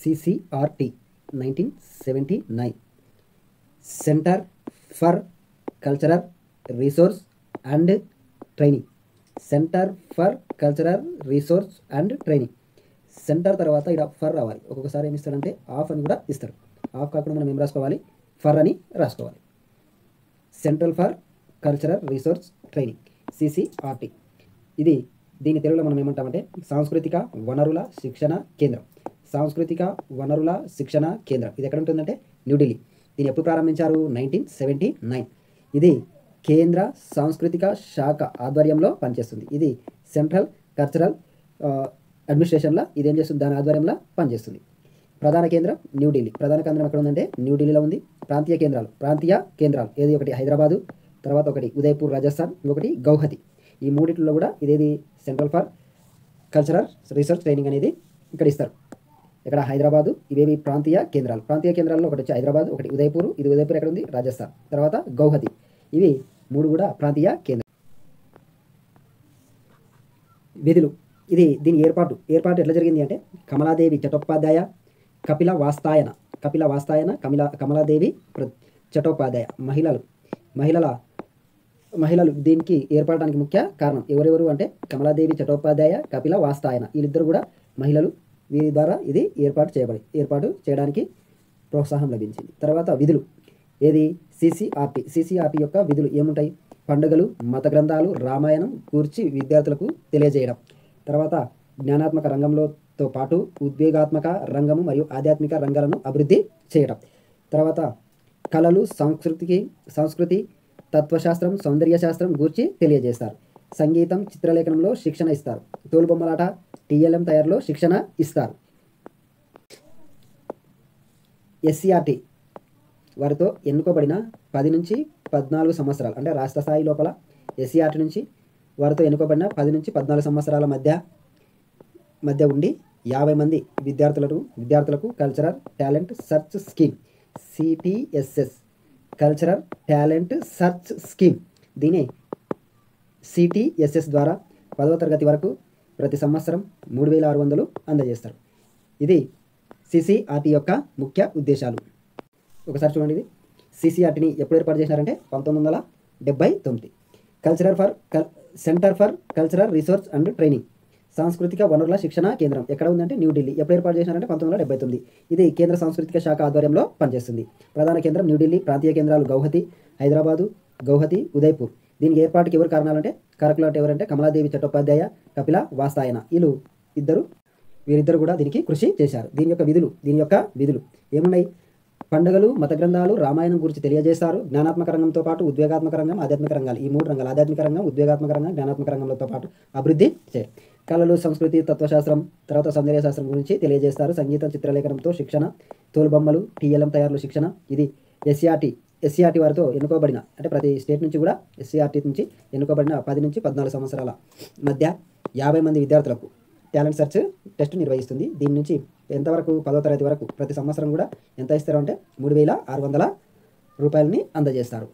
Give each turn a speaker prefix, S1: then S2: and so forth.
S1: CCRT 1979 centre for cultural resource and training. Centre for cultural resource and training. Centre తర్వాత ఇక్కడ for రావాలి. ఒక్కొక్కసారి ఏమి ఇస్తారంటే ఆఫ్ అని కూడా ఇస్తారు. ఆఫ్ కాకుండా మనం ఏం రాసుకోవాలి, ఫర్ అని రాసుకోవాలి. Central for cultural resource training CCRT. ఇది దీని తెలుగులో మనం ఏమంటామంటే సాంస్కృతిక వనరుల శిక్షణ కేంద్రం. సాంస్కృతిక వనరుల శిక్షణ కేంద్రం ఇది ఎక్కడ ఉంటుందంటే న్యూఢిల్లీ. దీన్ని ఎప్పుడు ప్రారంభించారు? 1979. ఇది కేంద్ర సాంస్కృతిక శాఖ ఆధ్వర్యంలో పనిచేస్తుంది. ఇది సెంట్రల్ కల్చరల్ అడ్మినిస్ట్రేషన్లో ఇదేం చేస్తుంది, దాని ఆధ్వర్యంలో పనిచేస్తుంది. ప్రధాన కేంద్రం న్యూఢిల్లీ. ప్రధాన కేంద్రం ఎక్కడ ఉందంటే న్యూఢిల్లీలో ఉంది. ప్రాంతీయ కేంద్రాలు ఏది, ఒకటి హైదరాబాదు, తర్వాత ఒకటి ఉదయపూర్ రాజస్థాన్, ఇంకొకటి గౌహతి. ఈ మూడిట్లో కూడా ఇదేది central for cultural research training అనేది ఇక్కడ ఇస్తారు. ఇక్కడ హైదరాబాదు. ఇవేవి ప్రాంతీయ కేంద్రాలు. ప్రాంతీయ కేంద్రాల్లో ఒకటి వచ్చి హైదరాబాద్, ఒకటి ఉదయపూర్. ఇది ఉదయపూర్ ఎక్కడ ఉంది, రాజస్థాన్. తర్వాత గౌహతి. ఇవి మూడు కూడా ప్రాంతీయ కేంద్రం. విధులు. దీని ఏర్పాటు ఎట్లా జరిగింది అంటే కమలాదేవి చటోపాధ్యాయ, కపిల వాస్తాయన, కమలాదేవి చటోపాధ్యాయ మహిళలు దీనికి ఏర్పడడానికి ముఖ్య కారణం ఎవరెవరు అంటే కమలాదేవి చటోపాధ్యాయ, కపిల వాస్తాయన. వీళ్ళిద్దరు కూడా మహిళలు. వీరి ద్వారా ఇది ఏర్పాటు చేయడానికి ప్రోత్సాహం లభించింది. తర్వాత విధులు. ఏది CCRT యొక్క విధులు ఏముంటాయి? పండుగలు, మత గ్రంథాలు, రామాయణం గూర్చి విద్యార్థులకు తెలియజేయడం. తర్వాత జ్ఞానాత్మక రంగంలోతో పాటు ఉద్వేగాత్మక రంగము మరియు ఆధ్యాత్మిక రంగాలను అభివృద్ధి చేయడం. తర్వాత కళలు, సంస్కృతి, తత్వశాస్త్రం, సౌందర్య శాస్త్రం గూర్చి తెలియజేస్తారు. సంగీతం, చిత్రలేఖనంలో శిక్షణ ఇస్తారు. తోలుబొమ్మలాట, TLM తయారులో శిక్షణ ఇస్తారు. SCRT వారితో ఎన్నుకోబడిన 10 నుంచి 14 సంవత్సరాలు అంటే రాష్ట్ర స్థాయి లోపల SCRT నుంచి వారితో ఎన్నుకోబడిన 10 నుంచి 14 సంవత్సరాల మధ్య ఉండి 50 మంది విద్యార్థులకు cultural talent search scheme CTSS cultural talent search scheme. దీని CTSS ద్వారా 10వ తరగతి వరకు ప్రతి సంవత్సరం 3600 అందజేస్తారు. ఇది CCRT యొక్క ముఖ్య ఉద్దేశాలు. ఒకసారి చూడండి. ఇది CCRTని ఎప్పుడు ఏర్పాటు చేసినారంటే 1979. Centre for cultural resource and training సాంస్కృతిక వనరుల శిక్షణ కేంద్రం ఎక్కడ ఉందంటే న్యూఢిల్లీ. ఎప్పుడు ఏర్పాటు చేసినారంటే 1979. ఇది కేంద్ర సాంస్కృతిక శాఖ ఆధ్వర్యంలో పనిచేస్తుంది. ప్రధాన కేంద్రం న్యూఢిల్లీ. ప్రాంతీయ కేంద్రాలు గౌహతి, హైదరాబాదు, గౌహతి, ఉదయపూర్. దీనికి ఏర్పాటుకి ఎవరు కారణాలంటే ఎవరంటే కమలాదేవి చట్టోపాధ్యాయ, కపిల వాస్తాయన. వీరిద్దరు కూడా దీనికి కృషి చేశారు. దీని యొక్క విధులు ఏమున్నాయి? పండుగలు, మత గ్రంథాలు, రామాయణం గురించి తెలియజేస్తారు. జ్ఞానాత్మక రంగంతో పాటు ఉద్వేగాత్మక రంగం, ఆధ్యాత్మిక రంగాలు. ఈ 3 రంగాలు ఆధ్యాత్మిక రంగం, ఉద్వేగాత్మక రంగం, జ్ఞానాత్మక రంగంతో పాటు అభివృద్ధి చేయాలి. కళలు, సంస్కృతి, తత్వశాస్త్రం, తర్వాత సౌందర్య శాస్త్రం గురించి తెలియజేస్తారు. సంగీతం, చిత్రలేఖనంతో శిక్షణ, తోలుబొమ్మలు, TLM తయారులో శిక్షణ. ఇది SCRT వారితో ఎన్నుకోబడిన అంటే ప్రతి స్టేట్ నుంచి కూడా SCRT నుంచి ఎన్నుకోబడిన 10 నుంచి 14 సంవత్సరాల మధ్య 50 మంది విద్యార్థులకు టాలెంట్ సెర్చ్ టెస్ట్ నిర్వహిస్తుంది. దీని నుంచి ఎంతవరకు 10వ తరగతి వరకు ప్రతి సంవత్సరం కూడా ఎంత ఇస్తారు అంటే 3600 రూపాయలని అందజేస్తారు.